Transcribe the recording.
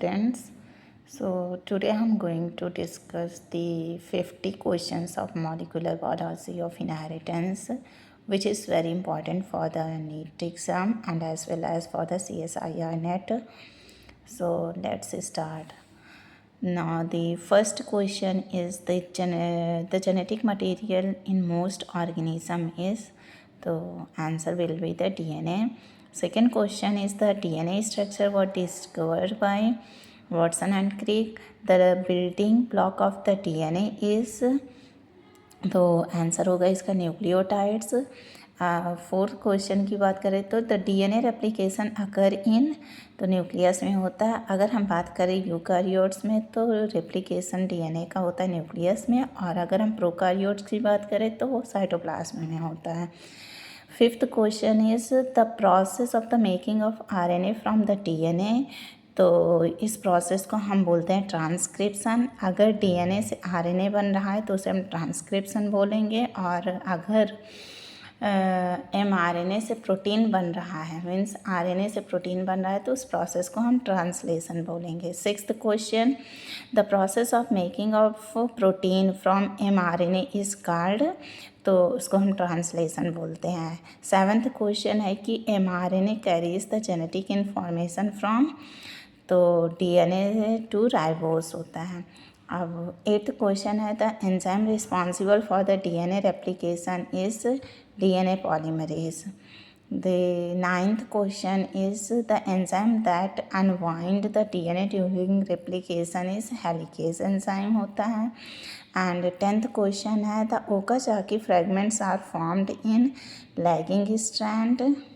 students. So today I'm going to discuss the 50 questions of molecular biology of inheritance, which is very important for the NEET exam and as well as for the CSIR NET. So let's start. Now the first question is the genetic material in most organism is. The answer will be the DNA. Second question is the DNA structure was discovered by Watson and Crick. The building block of the DNA is, तो answer होगा इसका nucleotides. Fourth question की बात करें तो the DNA replication अकर इन, तो nucleus में होता है। अगर हम बात करें यूकारियोट्स में तो रेप्लिकेशन डीएनए का होता है न्यूक्लियस में, और अगर हम प्रोकारियोट्स की बात करें तो वो साइटोप्लाज्म में होता है। Fifth question is the process of the making of RNA from the DNA, तो इस प्रोसेस को हम बोलते हैं ट्रांसक्रिप्शन। अगर डीएनए से आरएनए बन रहा है तो उसे हम ट्रांसक्रिप्शन बोलेंगे, और अगर एमआरएनए से प्रोटीन बन रहा है, मीन्स आरएनए से प्रोटीन बन रहा है, तो उस प्रोसेस को हम ट्रांसलेशन बोलेंगे। Sixth question, the process of making of protein from mRNA is called, तो उसको हम ट्रांसलेशन बोलते हैं। सेवन्थ क्वेश्चन है कि mRNA carries the genetic information from, तो डीएनए टू राइबोस होता है। अब एट्थ क्वेश्चन है the enzyme responsible for the DNA replication is DNA polymerase. The ninth question is the enzyme that unwind the DNA during replication is helicase enzyme होता है। And tenth question है the Okazaki fragments are formed in lagging strand.